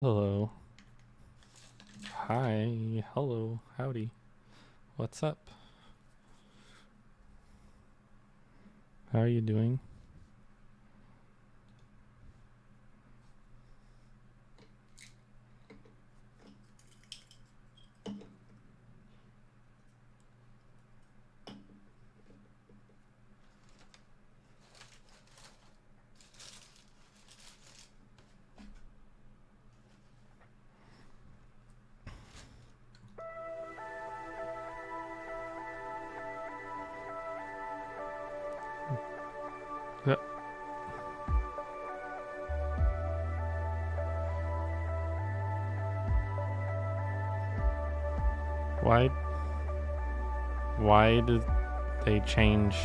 Hello. Hi. Hello. Howdy. What's up? How are you doing? Uh, Why why do they change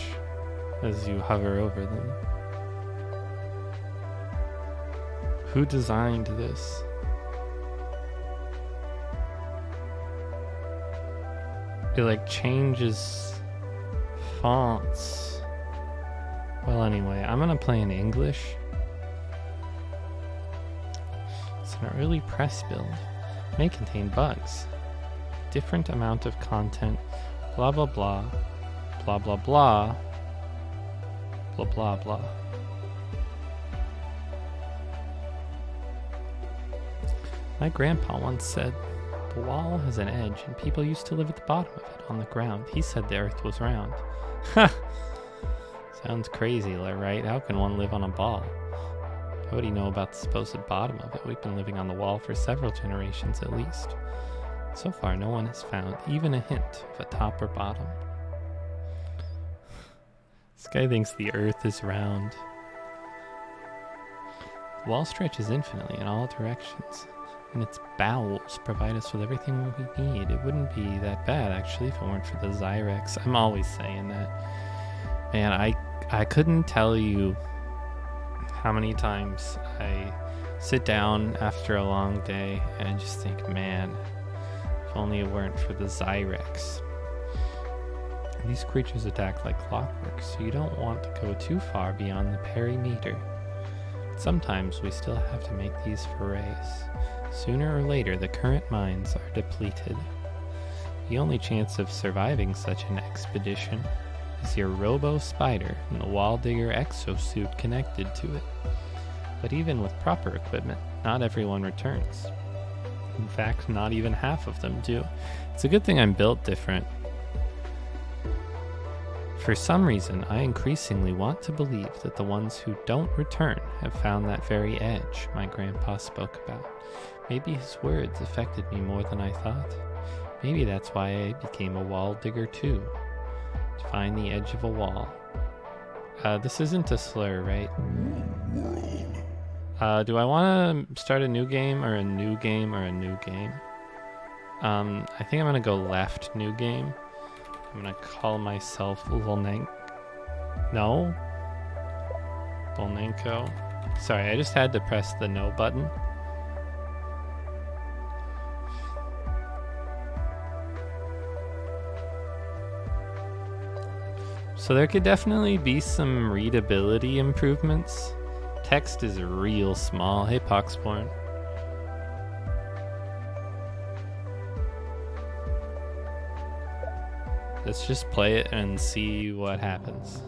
as you hover over them? Who designed this? It like changes fonts. Well, anyway, I'm gonna play in English. It's an early press build. May contain bugs. Different amount of content. Blah blah blah. Blah blah blah. Blah blah blah. My grandpa once said, the wall has an edge and people used to live at the bottom of it on the ground. He said the earth was round. Ha! Sounds crazy, right? How can one live on a ball? What do you know about the supposed bottom of it? We've been living on the wall for several generations at least. So far, no one has found even a hint of a top or bottom. This guy thinks the earth is round. The wall stretches infinitely in all directions, and its bowels provide us with everything we need. It wouldn't be that bad, actually, if it weren't for the Zyrex. I'm always saying that. Man, I couldn't tell you how many times I sit down after a long day and just think, man, if only it weren't for the Zyrex. These creatures attack like clockwork, so you don't want to go too far beyond the perimeter. Sometimes we still have to make these forays. Sooner or later, the current mines are depleted. The only chance of surviving such an expedition is your robo-spider and the wall digger exosuit connected to it. But even with proper equipment, not everyone returns. In fact, not even half of them do. It's a good thing I'm built different. For some reason, I increasingly want to believe that the ones who don't return have found that very edge my grandpa spoke about. Maybe his words affected me more than I thought. Maybe that's why I became a wall digger too. To find the edge of a wall. This isn't a slur, right? Do I want to start a new game or a new game or a new game? I think I'm going to go left, new game. I'm going to call myself Volnenko. No? Volnenko. Sorry, I just had to press the no button. So there could definitely be some readability improvements. Text is real small. Hey, Poxborn. Let's just play it and see what happens.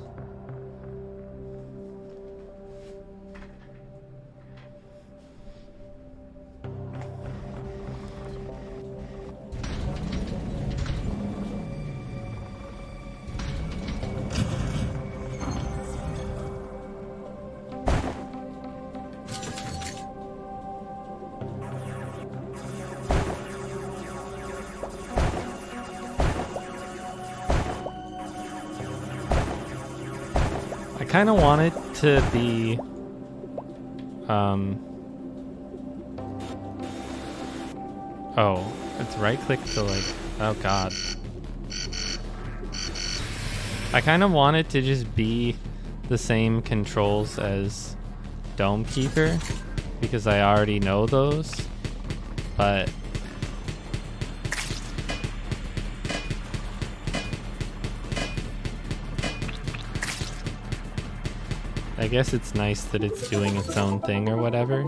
I kind of want it to be oh, it's right click to like, oh god. I kind of want it to just be the same controls as Dome Keeper because I already know those, but I guess it's nice that it's doing its own thing or whatever.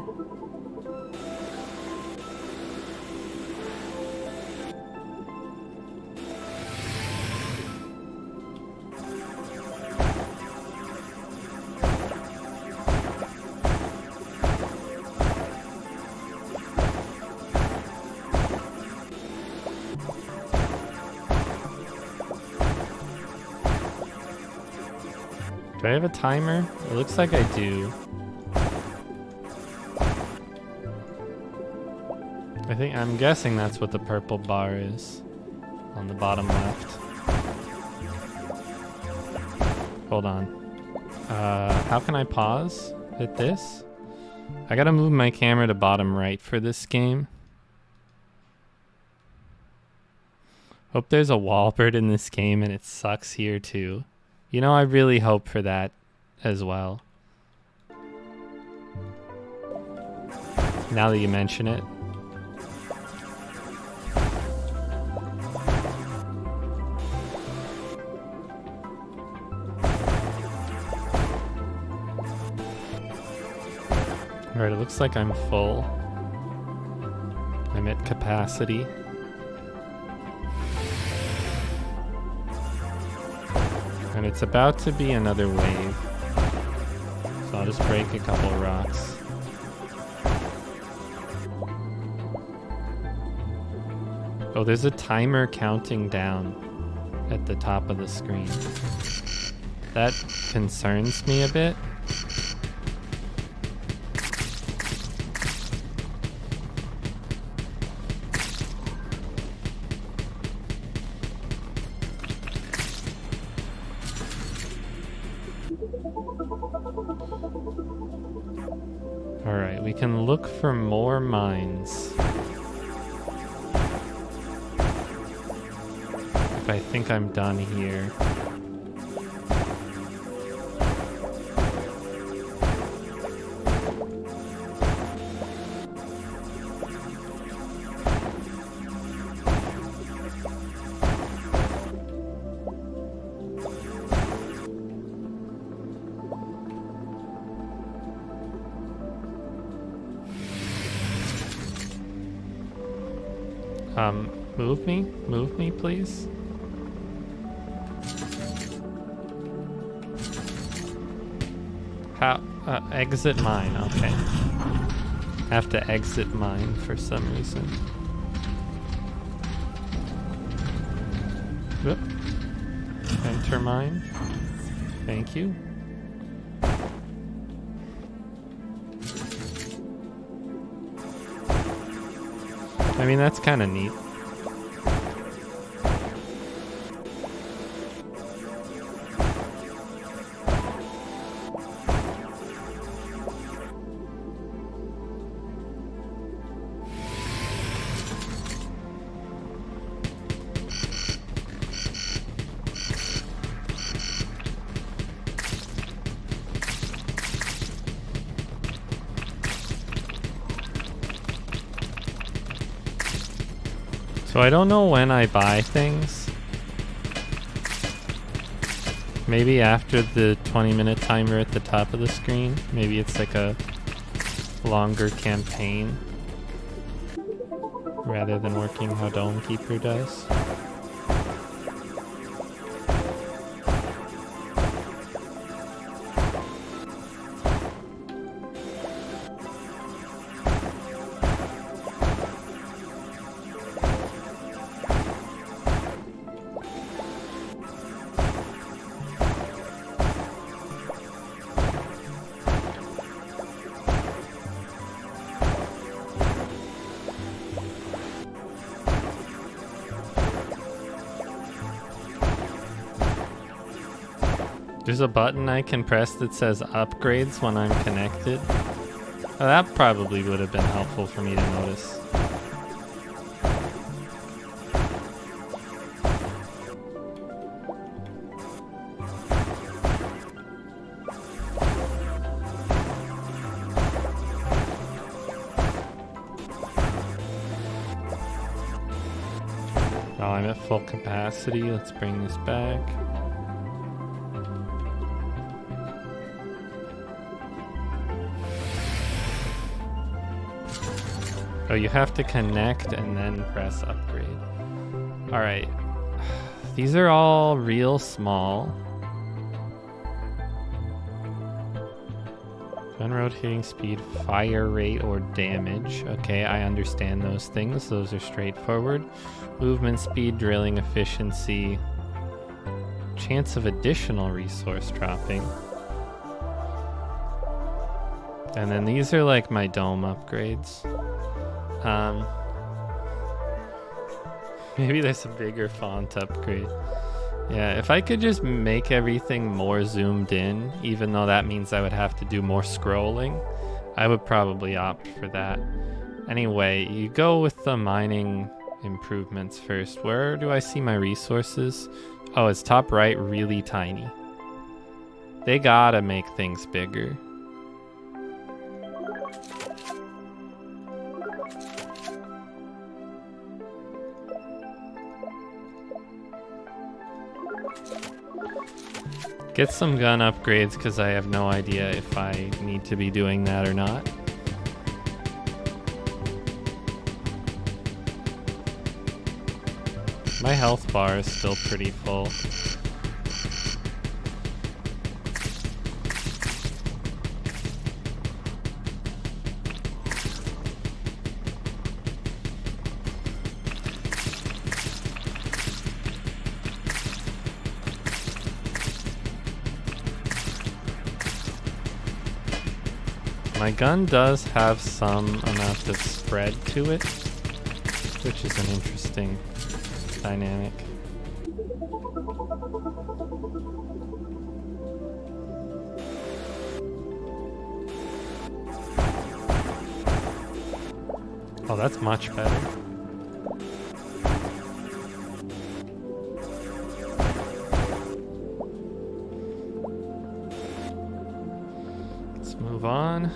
Do I have a timer? It looks like I do. I'm guessing that's what the purple bar is on the bottom left. Hold on. How can I pause? Hit this? I gotta move my camera to bottom right for this game. Hope there's a wallbird in this game and it sucks here too. You know, I really hope for that as well. Now that you mention it. Alright, it looks like I'm full. I'm at capacity. And it's about to be another wave. So I'll just break a couple of rocks. Oh, there's a timer counting down at the top of the screen. That concerns me a bit. Alright, we can look for more mines. If I think I'm done here. Move me, please. How? Exit mine, okay. Have to exit mine for some reason. Whoop. Enter mine. Thank you. I mean, that's kind of neat. So I don't know when I buy things. Maybe after the 20-minute timer at the top of the screen. Maybe it's like a longer campaign rather than working how Domekeeper does. There's a button I can press that says upgrades when I'm connected. Oh, that probably would have been helpful for me to notice. Oh, I'm at full capacity. Let's bring this back. Oh, you have to connect and then press upgrade. Alright. These are all real small. Gun rotating speed, fire rate, or damage. Okay, I understand those things. Those are straightforward. Movement speed, drilling efficiency. Chance of additional resource dropping. And then these are like my dome upgrades. Maybe there's a bigger font upgrade. Yeah, if I could just make everything more zoomed in, even though that means I would have to do more scrolling, I would probably opt for that. Anyway, you go with the mining improvements first. Where do I see my resources? Oh, it's top right, really tiny. They gotta make things bigger. Get some gun upgrades because I have no idea if I need to be doing that or not. My health bar is still pretty full. My gun does have some amount of spread to it, which is an interesting dynamic. Oh, that's much better. Let's move on.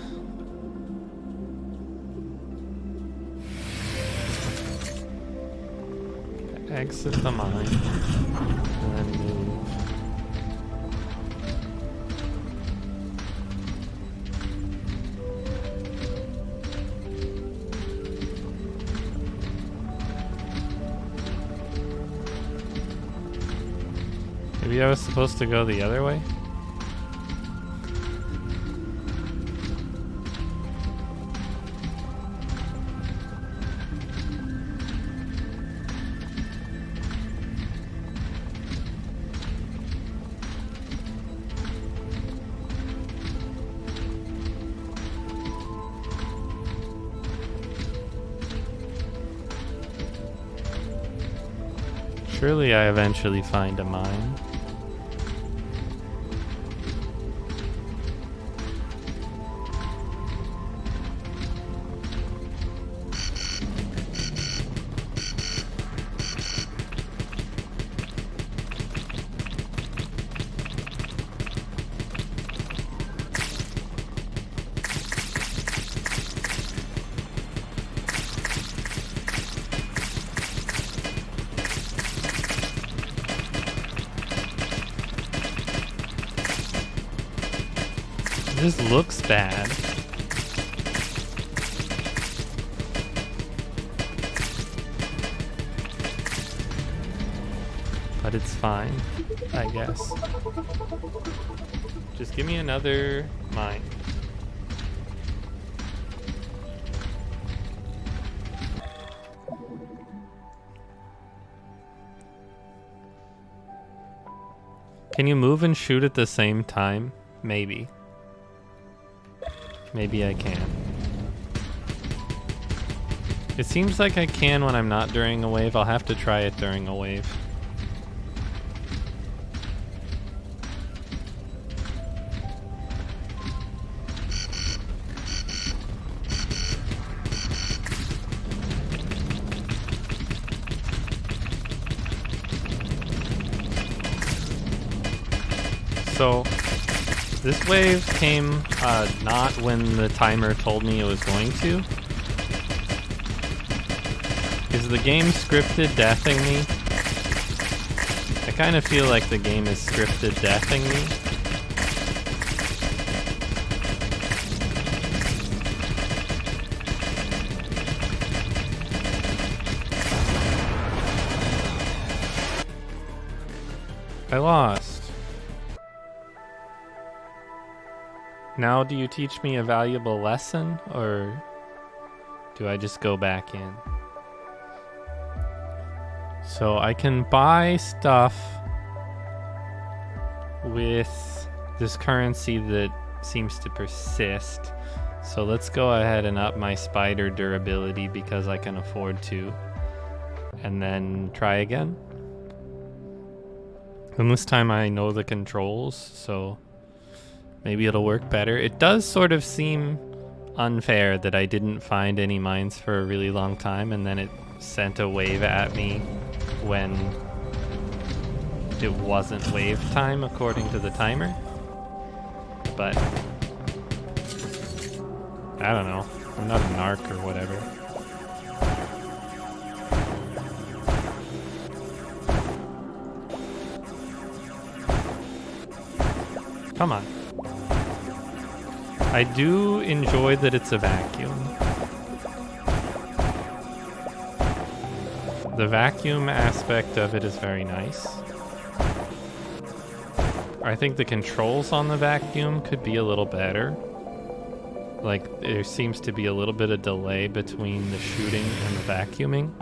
Exit the mine, and then move. Maybe I was supposed to go the other way? Surely I eventually find a mine. This looks bad. But it's fine, I guess. Just give me another mine. Can you move and shoot at the same time? Maybe. Maybe I can. It seems like I can when I'm not during a wave. I'll have to try it during a wave. So this wave came not when the timer told me it was going to. Is the game scripted deathing me? I kind of feel like the game is scripted deathing me. I lost. Now do you teach me a valuable lesson, or do I just go back in? So I can buy stuff with this currency that seems to persist. So let's go ahead and up my spider durability because I can afford to. And then try again. And this time I know the controls, so maybe it'll work better. It does sort of seem unfair that I didn't find any mines for a really long time and then it sent a wave at me when it wasn't wave time according to the timer. But I don't know. I'm not a narc or whatever. Come on. I do enjoy that it's a vacuum. The vacuum aspect of it is very nice. I think the controls on the vacuum could be a little better. Like, there seems to be a little bit of delay between the shooting and the vacuuming.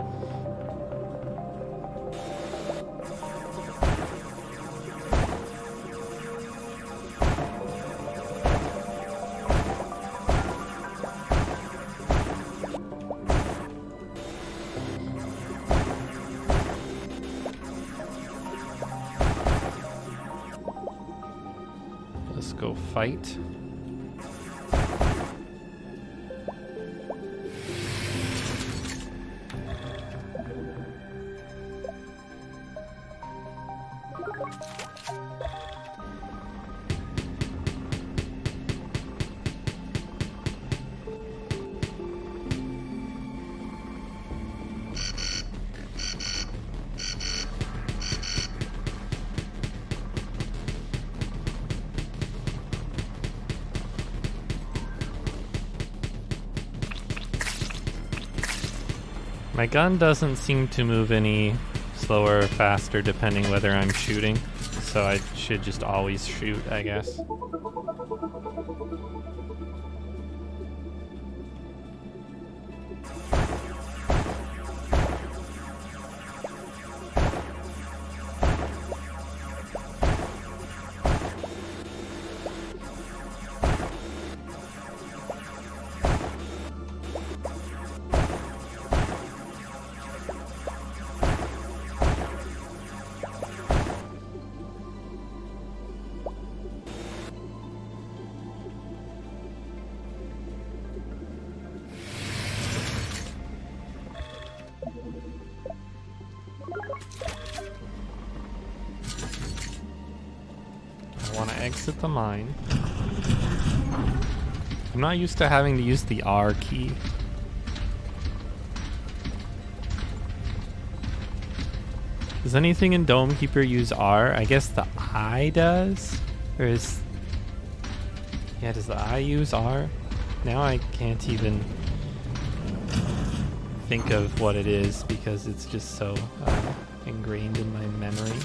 Let's go fight. My gun doesn't seem to move any slower or faster depending whether I'm shooting, so I should just always shoot, I guess. I want to exit the mine. I'm not used to having to use the R key. Does anything in Dome Keeper use R? I guess the I does? Or is... Yeah, does the I use R? Now I can't even think of what it is because it's just so ingrained in my memory.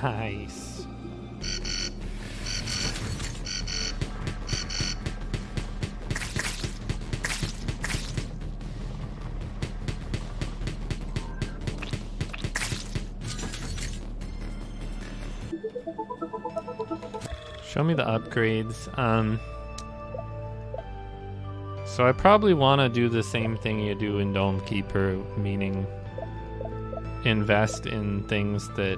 Nice. Show me the upgrades. So I probably want to do the same thing you do in Dome Keeper, meaning invest in things that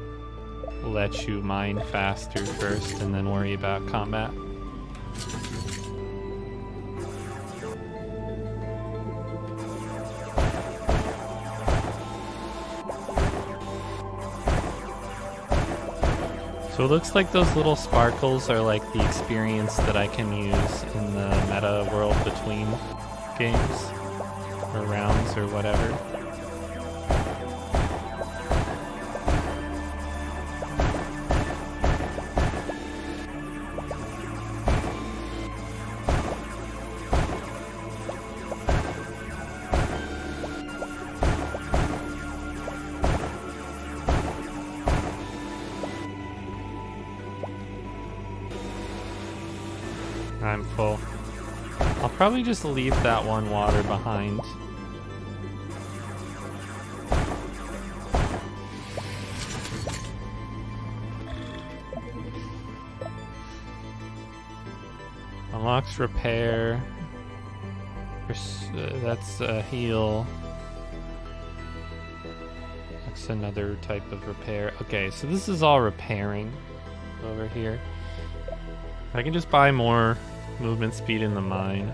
let you mine faster first and then worry about combat. So it looks like those little sparkles are like the experience that I can use in the meta world between games or rounds or whatever. I'm full. I'll probably just leave that one water behind. Unlocks repair. That's a heal. That's another type of repair. Okay, so this is all repairing over here. I can just buy more movement speed in the mine.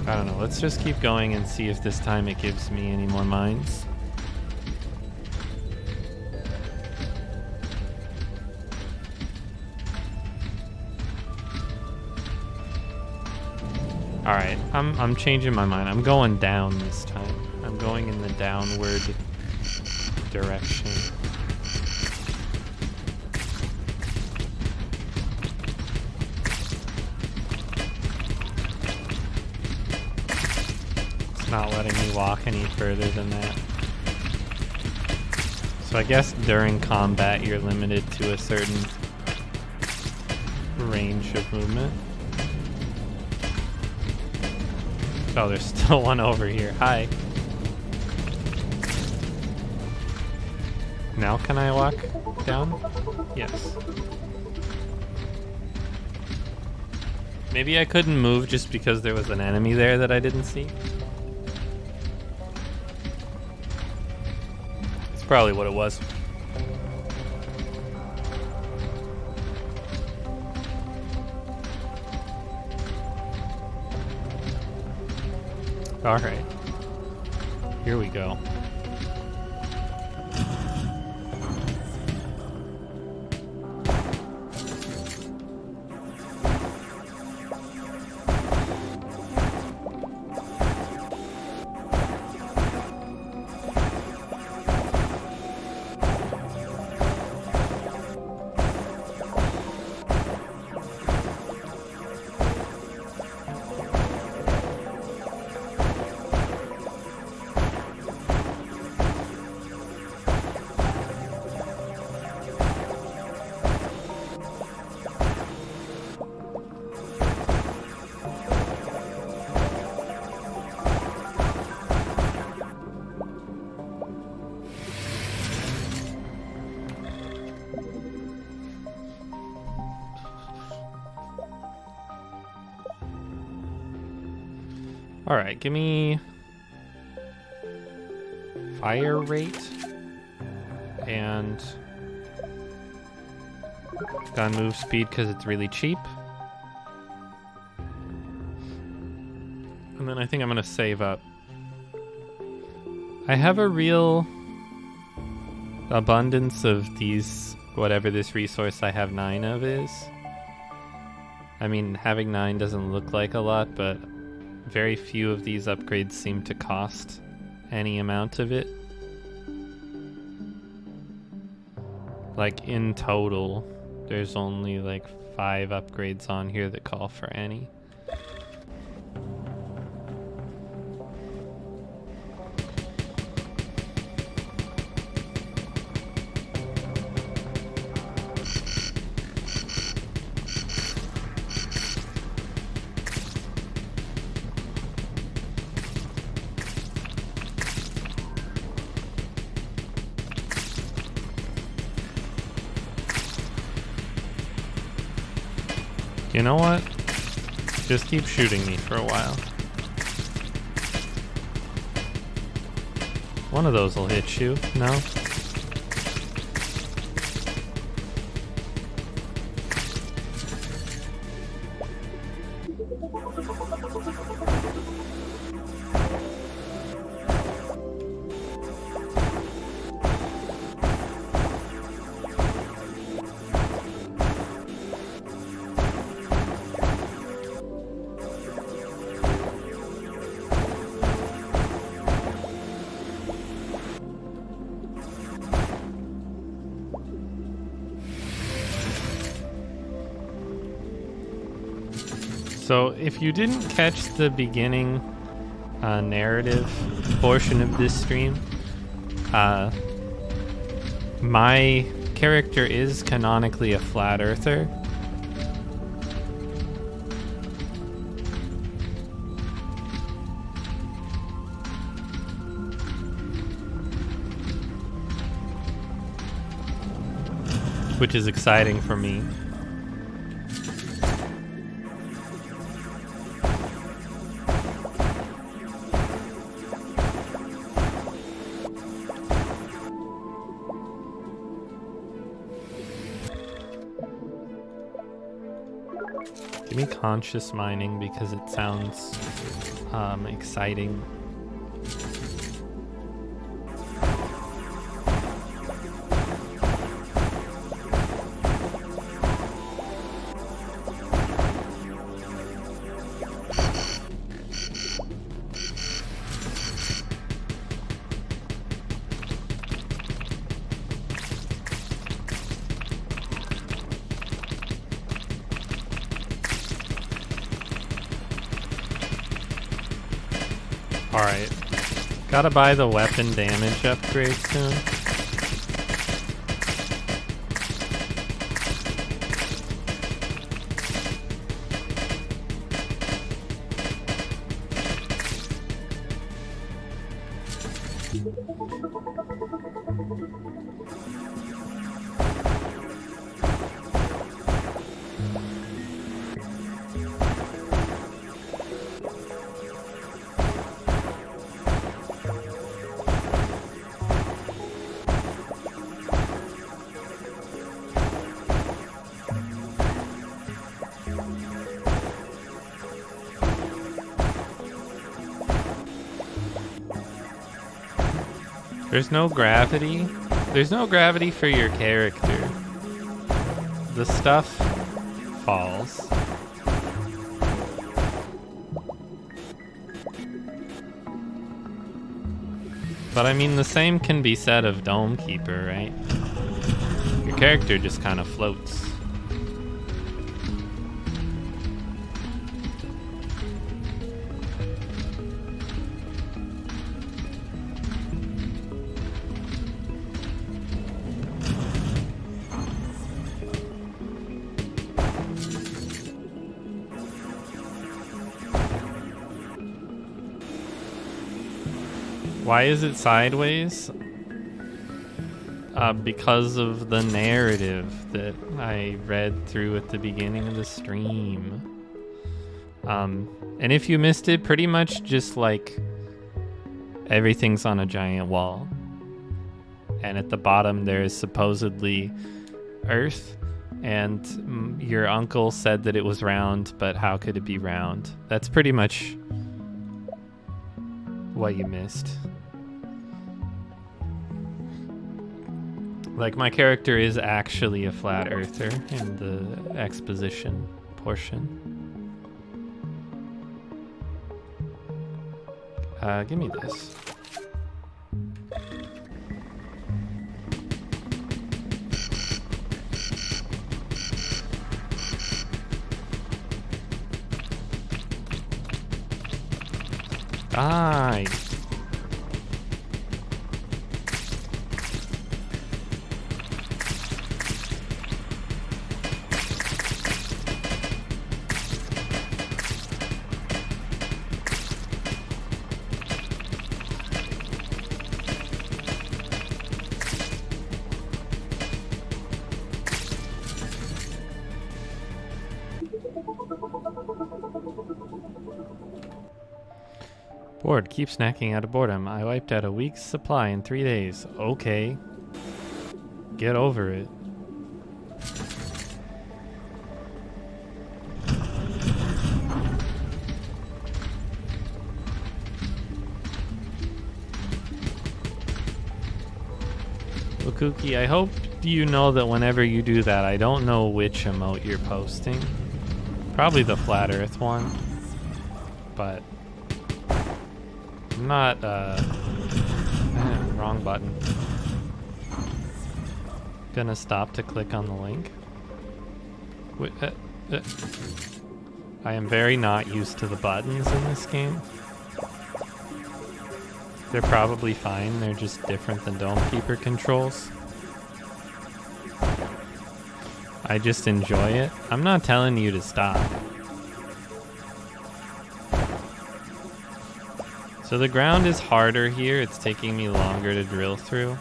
I don't know, let's just keep going and see if this time it gives me any more mines. Alright, I'm changing my mind. I'm going down this time. I'm going in the downward direction. It's not letting me walk any further than that. So I guess during combat you're limited to a certain range of movement. Oh, there's still one over here. Hi. Now can I walk down? Yes. Maybe I couldn't move just because there was an enemy there that I didn't see. That's probably what it was. All right, here we go. All right, give me fire rate and gun move speed because it's really cheap. And then I think I'm gonna save up. I have a real abundance of these, whatever this resource I have 9 of is. I mean, having 9 doesn't look like a lot, but very few of these upgrades seem to cost any amount of it. Like in total, there's only like 5 upgrades on here that call for any. You know what? Just keep shooting me for a while. One of those will hit you, no? So if you didn't catch the beginning narrative portion of this stream, my character is canonically a flat earther. Which is exciting for me. Give me conscious mining because it sounds exciting. Alright. Gotta buy the weapon damage upgrade soon. There's no gravity. There's no gravity for your character. The stuff falls. But I mean, the same can be said of Dome Keeper, right? Your character just kind of floats. Why is it sideways? Because of the narrative that I read through at the beginning of the stream. And if you missed it, pretty much just like everything's on a giant wall. And at the bottom there is supposedly Earth. And your uncle said that it was round, but how could it be round? That's pretty much what you missed. Like, my character is actually a flat earther in the exposition portion. Give me this. Die! Bored. Keep snacking out of boredom. I wiped out a week's supply in 3 days. Okay. Get over it. Well, Kooky, I hope you know that whenever you do that, I don't know which emote you're posting. Probably the Flat Earth one. But I'm not, wrong button. Gonna stop to click on the link. Wait, I am very not used to the buttons in this game. They're probably fine, they're just different than Dome Keeper controls. I just enjoy it. I'm not telling you to stop. So the ground is harder here, it's taking me longer to drill through.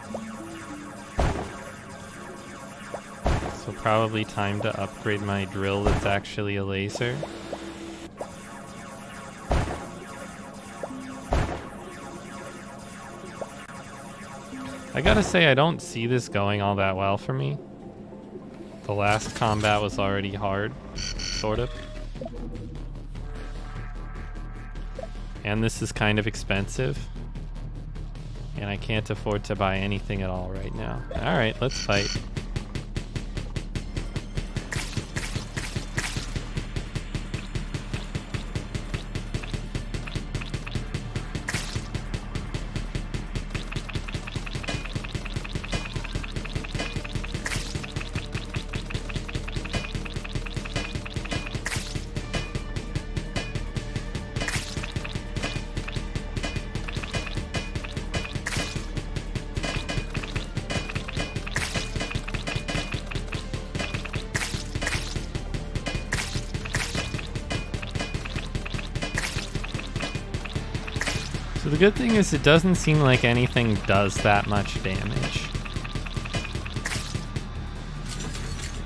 So probably time to upgrade my drill that's actually a laser. I gotta say, I don't see this going all that well for me. The last combat was already hard, sort of. And this is kind of expensive. And I can't afford to buy anything at all right now. Alright, let's fight. So the good thing is it doesn't seem like anything does that much damage.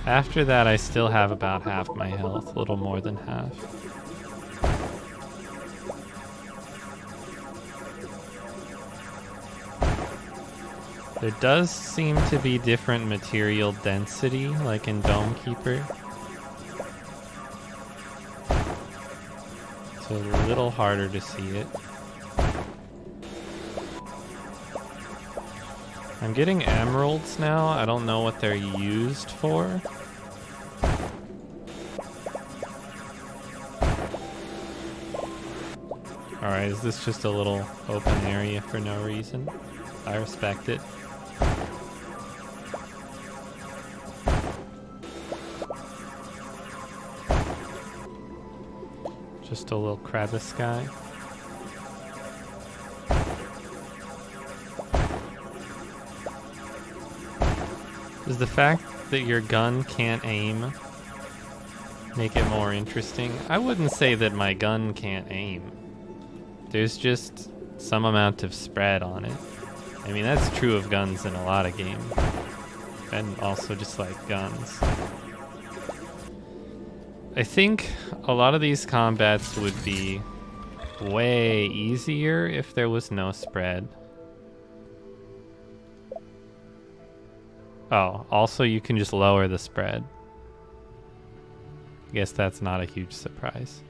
After that, I still have about half my health, a little more than half. There does seem to be different material density, like in Dome Keeper. So it's a little harder to see it. I'm getting emeralds now. I don't know what they're used for. Alright, is this just a little open area for no reason? I respect it. Just a little crevice guy. Does the fact that your gun can't aim make it more interesting? I wouldn't say that my gun can't aim. There's just some amount of spread on it. I mean, that's true of guns in a lot of games. And also just like guns. I think a lot of these combats would be way easier if there was no spread. Oh, also you can just lower the spread. I guess that's not a huge surprise.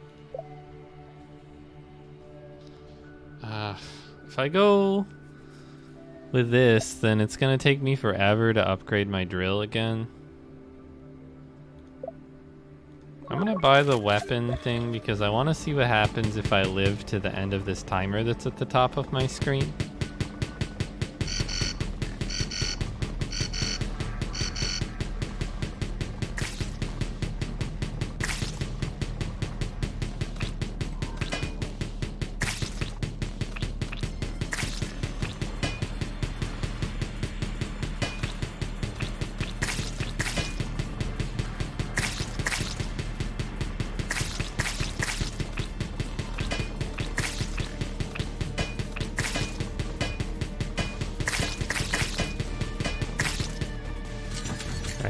If I go with this, then it's gonna take me forever to upgrade my drill again. I'm gonna buy the weapon thing because I want to see what happens if I live to the end of this timer that's at the top of my screen.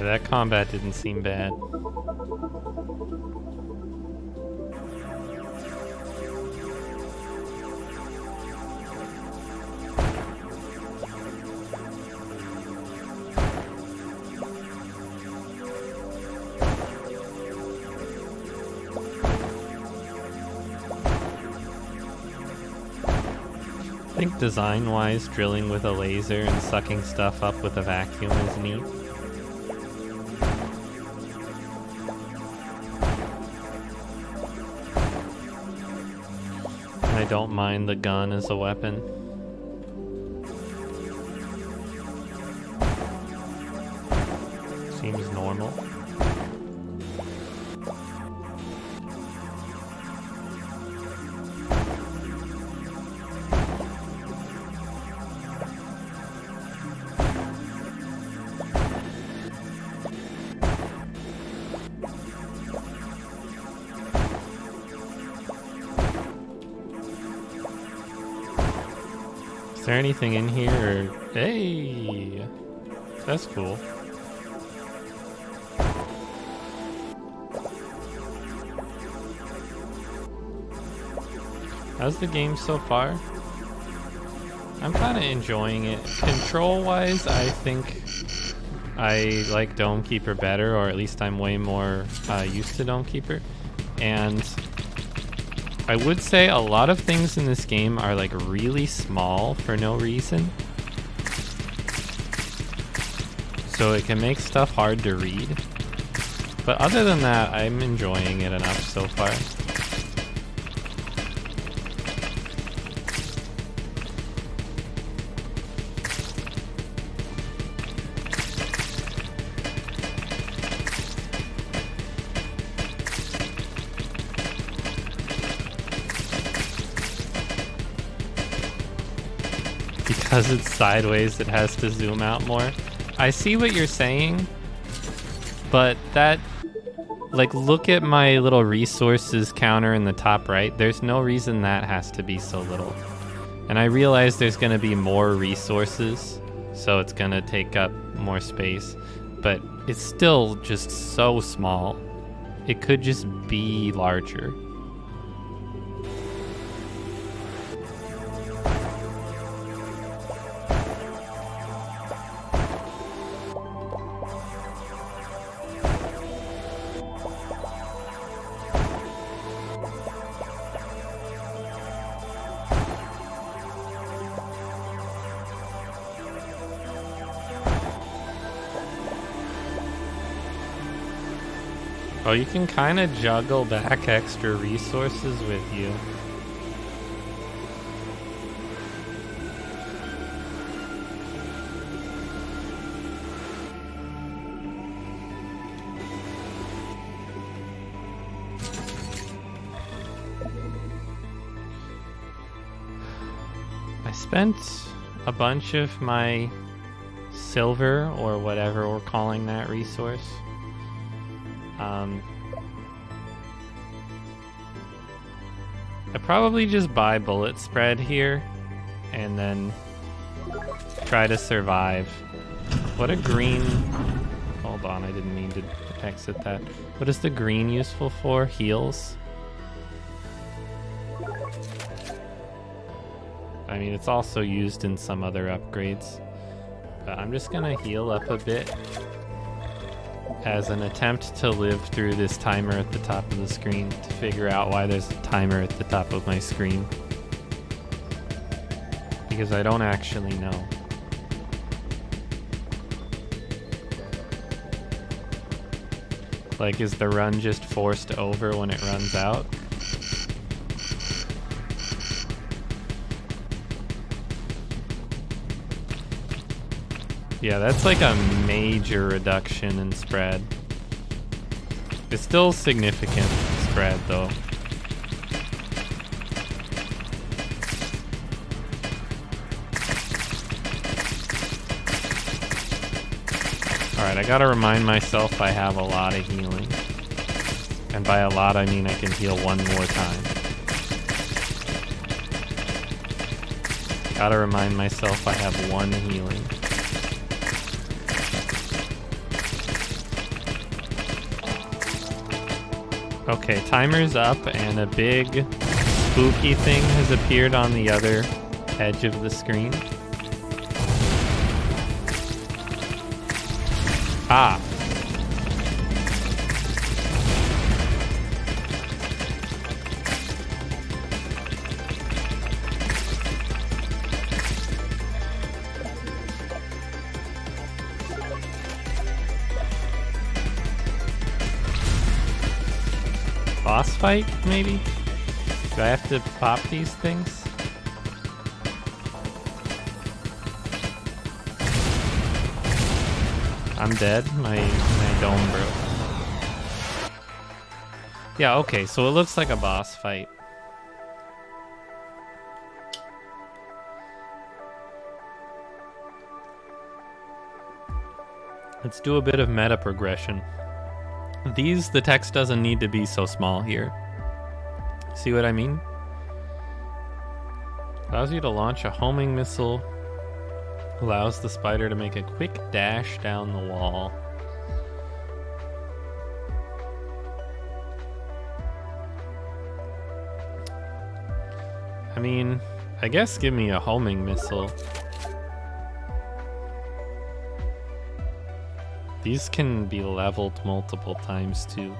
That combat didn't seem bad. I think design-wise, drilling with a laser and sucking stuff up with a vacuum is neat. I don't mind the gun as a weapon. Seems normal. Is there anything in here? Or... Hey! That's cool. How's the game so far? I'm kind of enjoying it. Control-wise, I think I like Dome Keeper better, or at least I'm way more used to Dome Keeper. And I would say a lot of things in this game are like really small for no reason. So it can make stuff hard to read. But other than that, I'm enjoying it enough so far. Because it's sideways, it has to zoom out more. I see what you're saying, but that, like, look at my little resources counter in the top right. There's no reason that has to be so little. And I realize there's going to be more resources, so it's going to take up more space, but it's still just so small. It could just be larger. Oh, you can kind of juggle back extra resources with you. I spent a bunch of my silver, or whatever we're calling that resource. I probably just buy bullet spread here and then try to survive. What a green... Hold on, I didn't mean to exit that. What is the green useful for? Heals? I mean, it's also used in some other upgrades. But I'm just gonna heal up a bit as an attempt to live through this timer at the top of the screen to figure out why there's a timer at the top of my screen. Because I don't actually know. Like, is the run just forced over when it runs out? Yeah, that's like a major reduction in spread. It's still significant spread, though. Alright, I gotta remind myself I have a lot of healing. And by a lot, I mean I can heal one more time. Gotta remind myself I have one healing. Okay, timer's up, and a big spooky thing has appeared on the other edge of the screen. Ah. Boss fight, maybe? Do I have to pop these things? I'm dead. My dome broke. Yeah, okay, so it looks like a boss fight. Let's do a bit of meta progression. The text doesn't need to be so small here. See what I mean? Allows you to launch a homing missile. Allows the spider to make a quick dash down the wall. I mean, I guess give me a homing missile. These can be leveled multiple times too.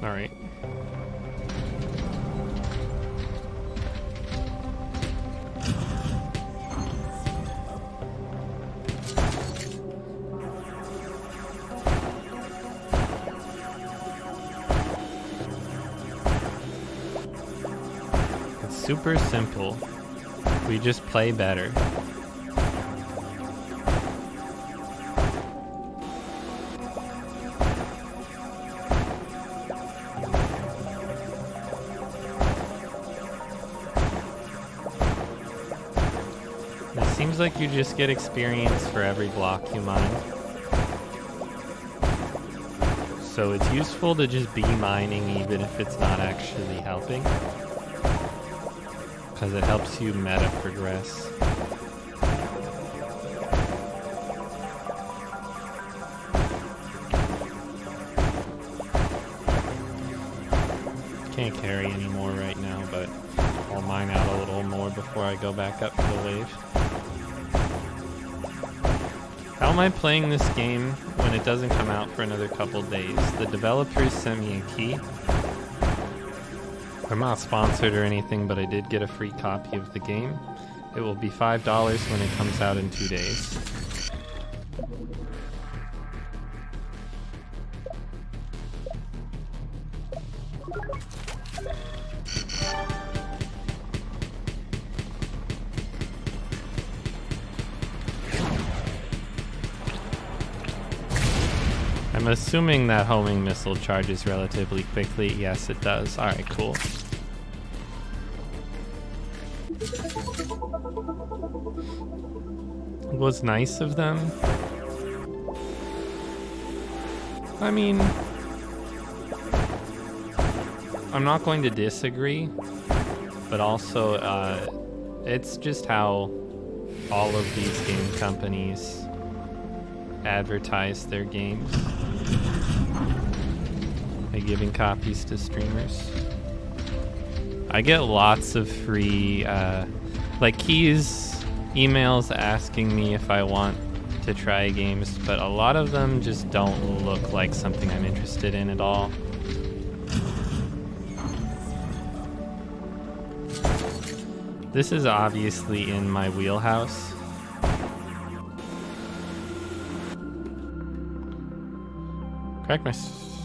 All right. It's super simple. We just play better. Seems like you just get experience for every block you mine. So it's useful to just be mining even if it's not actually helping. Because it helps you meta progress. Can't carry anymore right now, but I'll mine out a little more before I go back up to the wave. How am I playing this game when it doesn't come out for another couple days? The developers sent me a key. I'm not sponsored or anything, but I did get a free copy of the game. It will be $5 when it comes out in 2 days. I'm assuming that homing missile charges relatively quickly. Yes, it does. Alright, cool. It was nice of them. I mean, I'm not going to disagree, but also it's just how all of these game companies advertise their games by giving copies to streamers. I get lots of free like keys, emails asking me if I want to try games, but a lot of them just don't look like something I'm interested in at all. This is obviously in my wheelhouse. Cracked my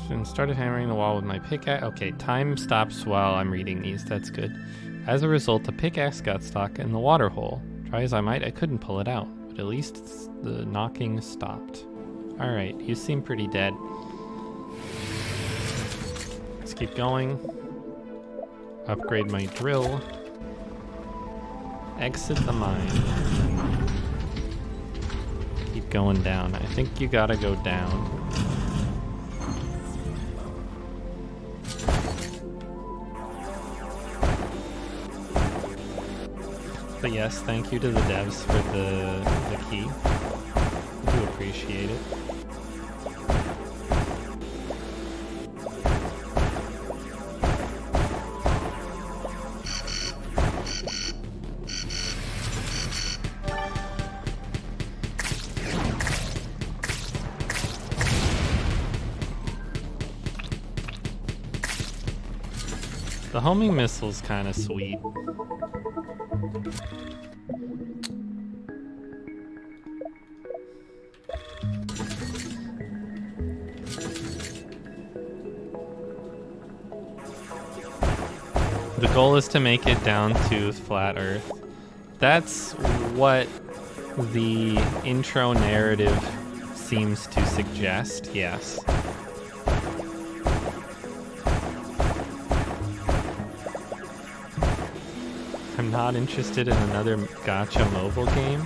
and started hammering the wall with my pickaxe. Okay, time stops while I'm reading these. That's good. As a result, the pickaxe got stuck in the water hole. Try as I might, I couldn't pull it out, but at least the knocking stopped. Alright, you seem pretty dead. Let's keep going. Upgrade my drill. Exit the mine. Keep going down. I think you gotta go down. But yes, thank you to the devs for the key. I do appreciate it. The homing missile's kind of sweet. The goal is to make it down to flat Earth. That's what the intro narrative seems to suggest, yes. I'm not interested in another gacha mobile game.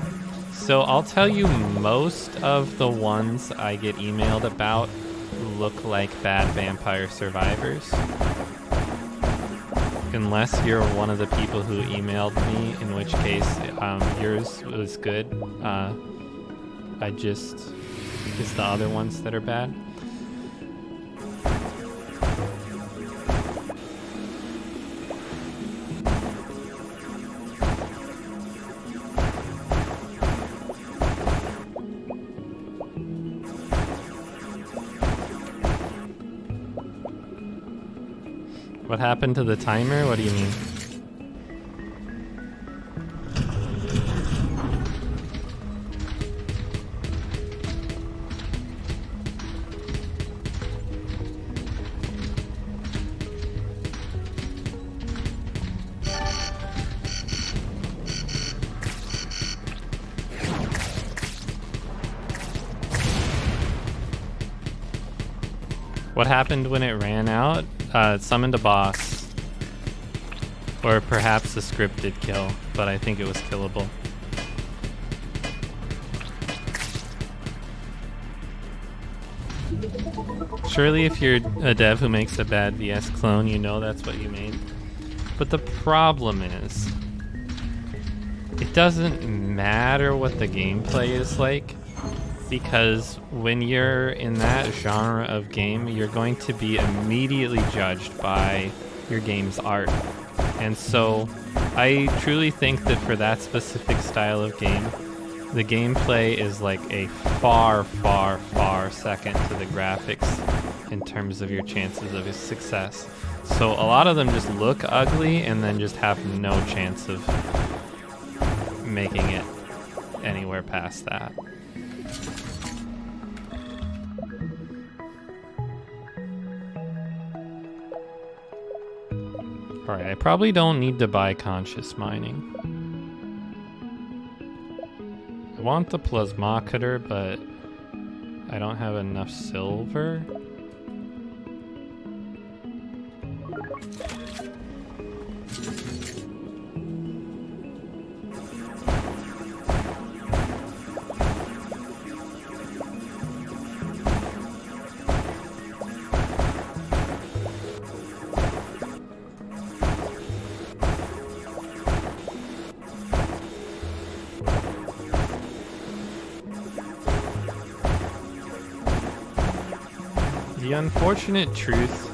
So I'll tell you, most of the ones I get emailed about look like bad Vampire Survivors. Unless you're one of the people who emailed me, in which case yours was good. It's the other ones that are bad. What happened to the timer? What do you mean? What happened when it ran out? It summoned a boss. Or perhaps a scripted kill, but I think it was killable. Surely if you're a dev who makes a bad VS clone, you know that's what you made. But the problem is, it doesn't matter what the gameplay is like, because when you're in that genre of game, you're going to be immediately judged by your game's art. And so I truly think that for that specific style of game, the gameplay is like a far, far, far second to the graphics in terms of your chances of success. So a lot of them just look ugly and then just have no chance of making it anywhere past that. Alright, I probably don't need to buy Conscious Mining. I want the Plasmacator, but I don't have enough silver. The unfortunate truth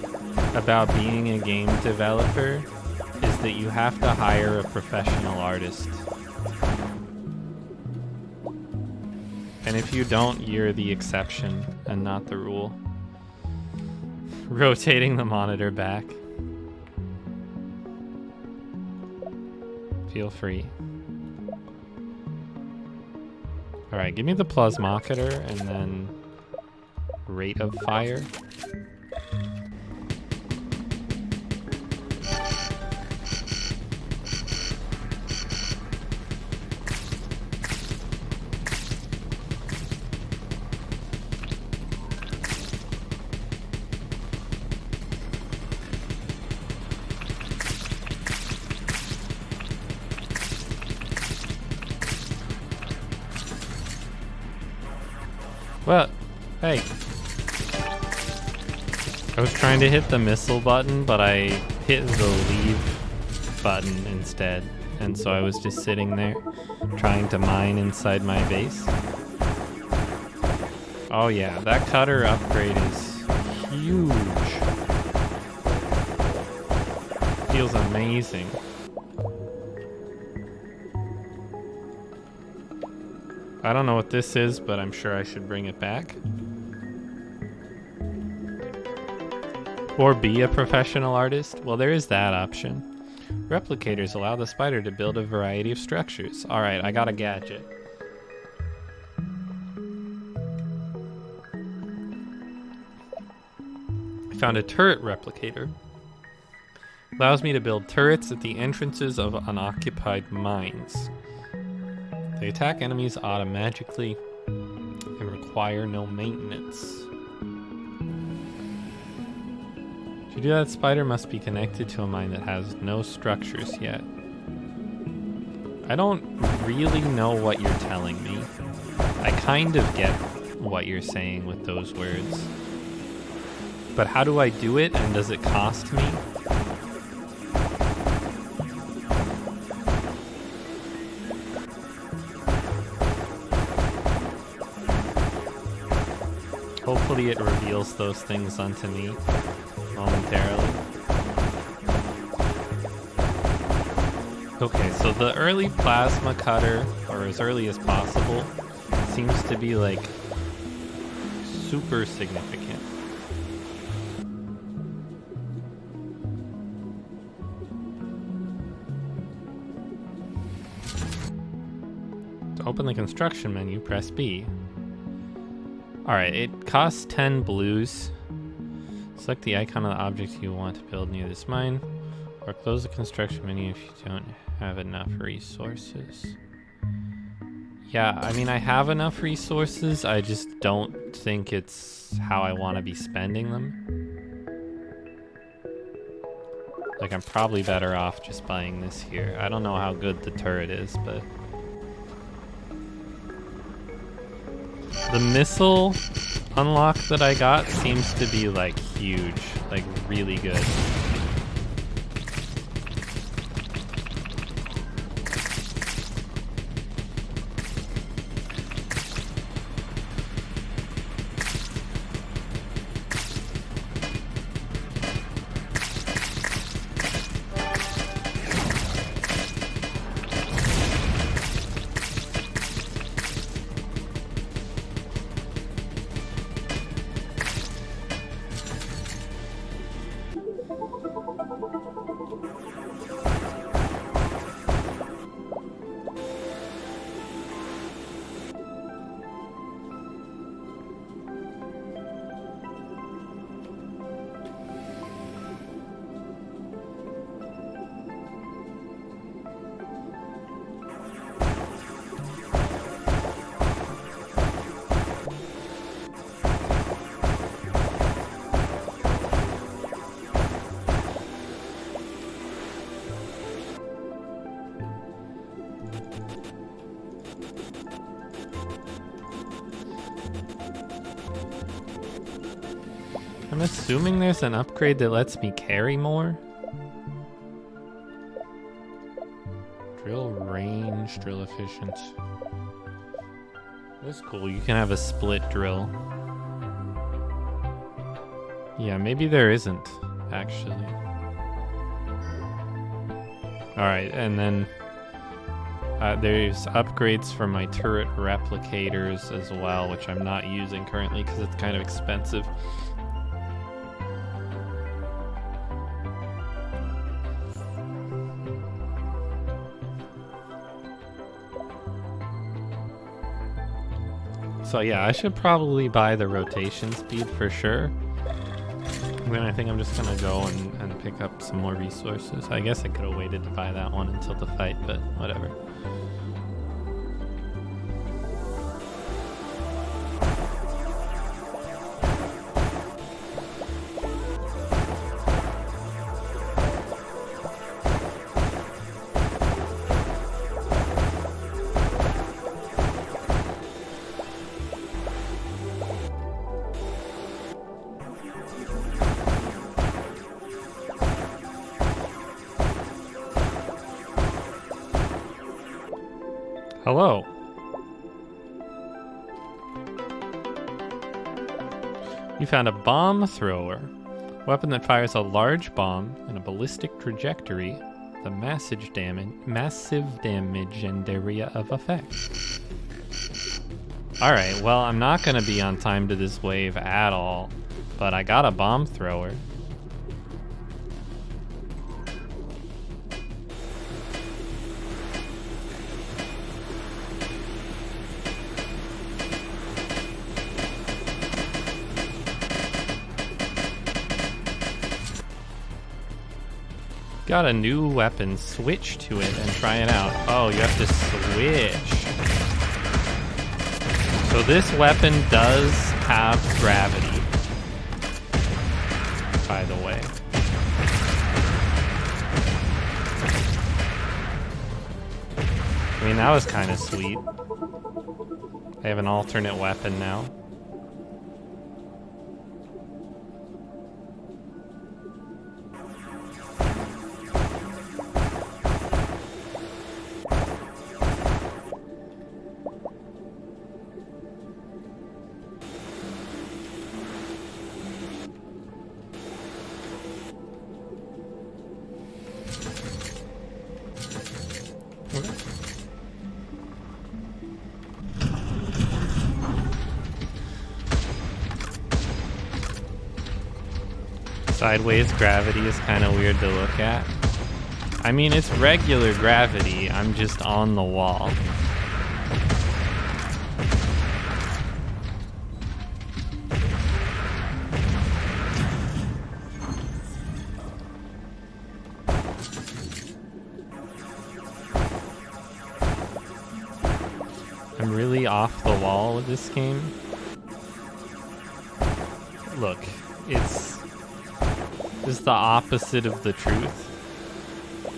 about being a game developer is that you have to hire a professional artist. And if you don't, you're the exception and not the rule. Rotating the monitor back. Feel free. Alright, give me the Plasmacator and then Rate of Fire. Well, hey. I was trying to hit the missile button, but I hit the leave button instead. And so I was just sitting there, trying to mine inside my base. Oh yeah, that cutter upgrade is huge. Feels amazing. I don't know what this is, but I'm sure I should bring it back. Or be a professional artist? Well, there is that option. Replicators allow the spider to build a variety of structures. Alright, I got a gadget. I found a turret replicator. Allows me to build turrets at the entrances of unoccupied mines. They attack enemies automatically and require no maintenance. To do that, spider must be connected to a mine that has no structures yet. I don't really know what you're telling me. I kind of get what you're saying with those words. But how do I do it, and does it cost me? Hopefully it reveals those things unto me momentarily. Okay, so the early plasma cutter, or as early as possible, seems to be like super significant. To open the construction menu, press B. Alright, it costs 10 blues. Select the icon of the object you want to build near this mine, or close the construction menu if you don't have enough resources. Yeah, I mean, I have enough resources, I just don't think it's how I want to be spending them. Like, I'm probably better off just buying this here. I don't know how good the turret is, but... the missile unlock that I got seems to be, like, huge. Like, really good. I'm assuming there's an upgrade that lets me carry more. Drill range, drill efficiency. That's cool, you can have a split drill. Yeah, maybe there isn't, actually. Alright, and then there's upgrades for my turret replicators as well, which I'm not using currently because it's kind of expensive. So yeah, I should probably buy the rotation speed for sure. And then I think I'm just gonna go and pick up some more resources. I guess I could have waited to buy that one until the fight, but whatever. Hello. You found a bomb thrower. Weapon that fires a large bomb in a ballistic trajectory with a massive damage and area of effect. Alright, well, I'm not going to be on time to this wave at all, but I got a bomb thrower. Got a new weapon, switch to it and try it out. Oh, you have to switch. So this weapon does have gravity, by the way. I mean, that was kind of sweet. I have an alternate weapon now. Sideways gravity is kind of weird to look at. I mean, it's regular gravity, I'm just on the wall. I'm really off the wall with this game. Look, it's the opposite of the truth.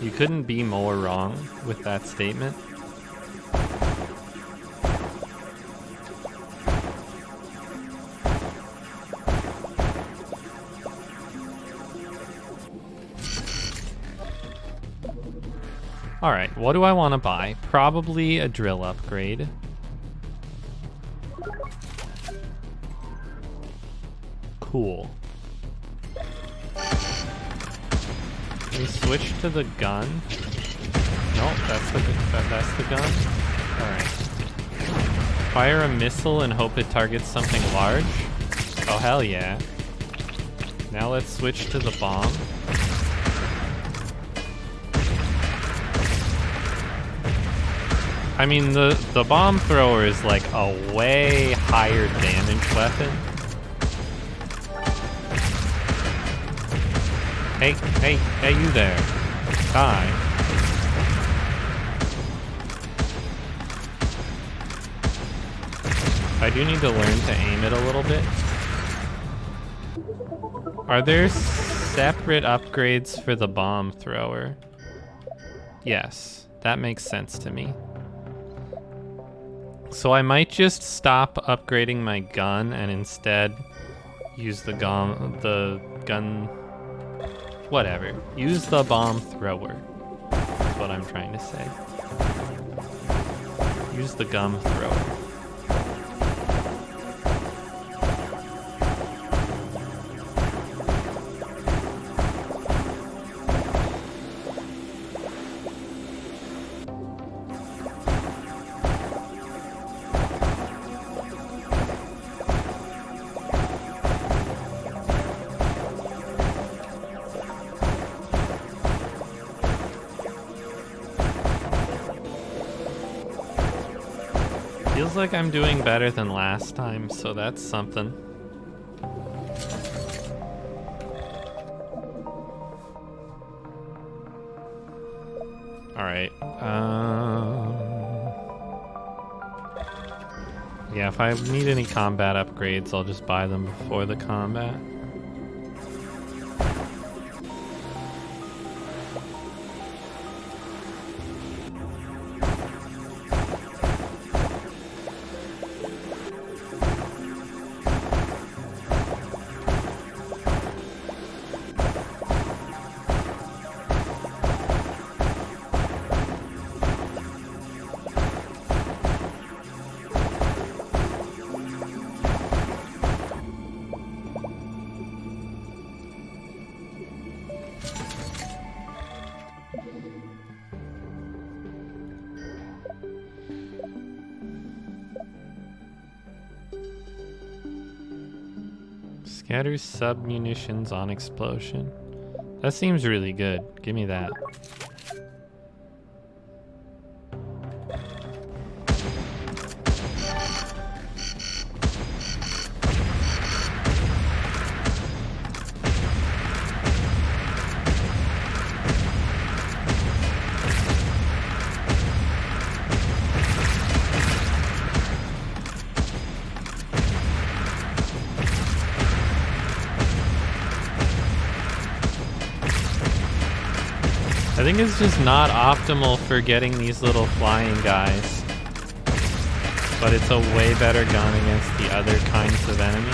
You couldn't be more wrong with that statement. Alright, what do I want to buy? Probably a drill upgrade. Cool. Can we switch to the gun? Nope, that's the gun. Alright. Fire a missile and hope it targets something large? Oh hell yeah. Now let's switch to the bomb. I mean, the bomb thrower is like a way higher damage weapon. Hey, you there. Die. I do need to learn to aim it a little bit. Are there separate upgrades for the bomb thrower? Yes, that makes sense to me. So I might just stop upgrading my gun and instead use the gun. Whatever. Use the bomb thrower. That's what I'm trying to say. Use the gum thrower. Feels like I'm doing better than last time, so that's something. Alright. Yeah, if I need any combat upgrades, I'll just buy them before the combat. Scatters sub-munitions on explosion. That seems really good. Give me that. I think it's just not optimal for getting these little flying guys. But it's a way better gun against the other kinds of enemy.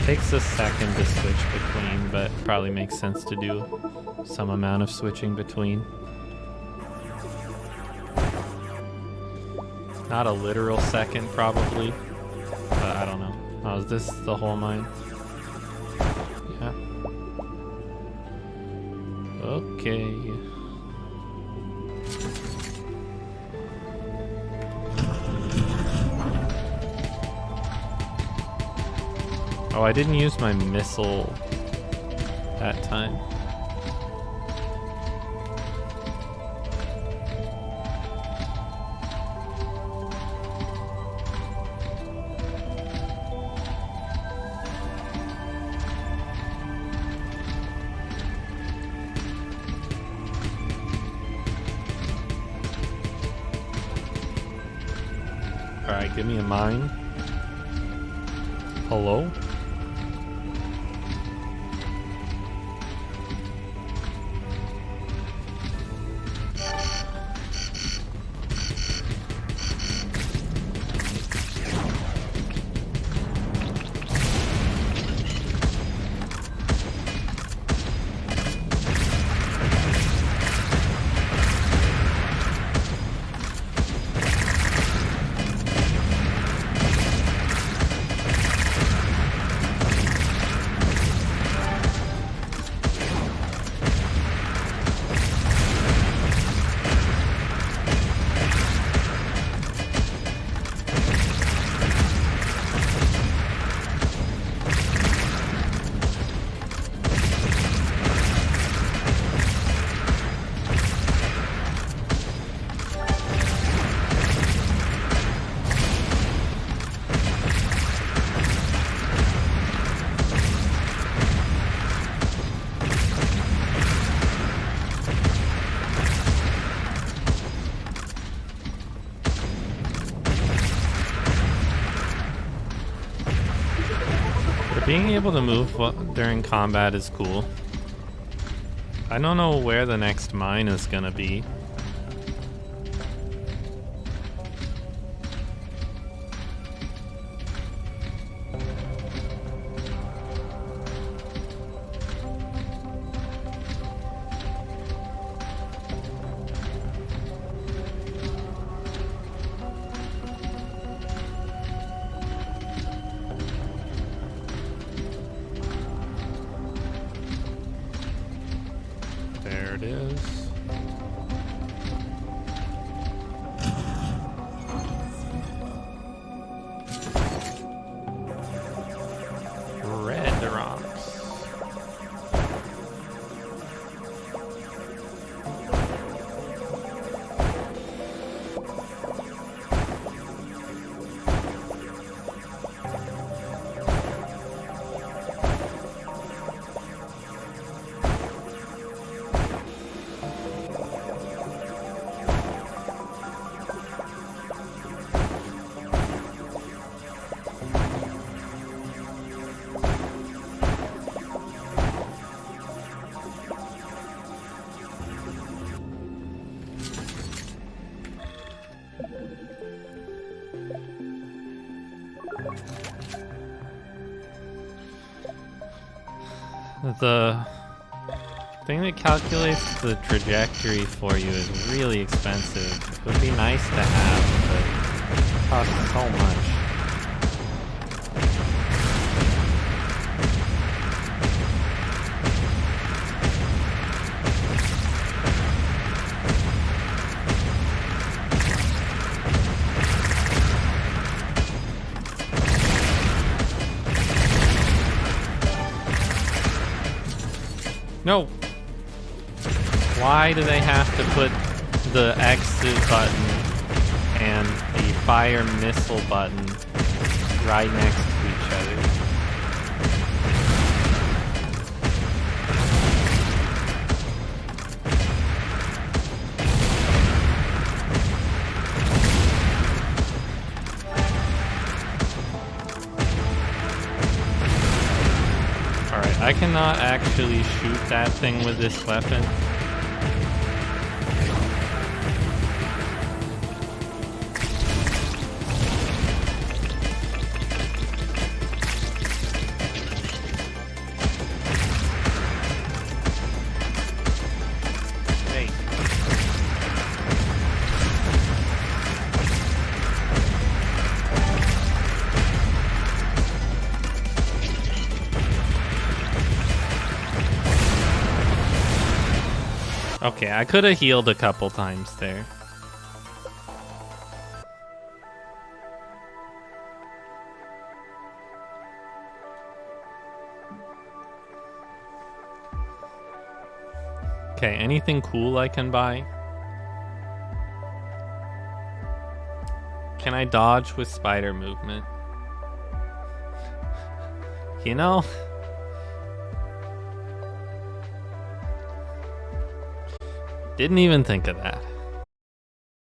Takes a second to switch between, but probably makes sense to do some amount of switching between. Not a literal second, probably, but I don't know. Oh, is this the whole mine? Yeah. Okay. Oh, I didn't use my missile that time. Alright, give me a mine. Hello? Being able to move during combat is cool. I don't know where the next mine is gonna be. There it is. Red rocks. The thing that calculates the trajectory for you is really expensive. It would be nice to have, but it costs so much. No! Why do they have to put the exit button and the fire missile button right next to each other? Alright, I cannot actually shoot that thing with this weapon. Okay, I could have healed a couple times there. Okay, anything cool I can buy? Can I dodge with spider movement? You know? Didn't even think of that.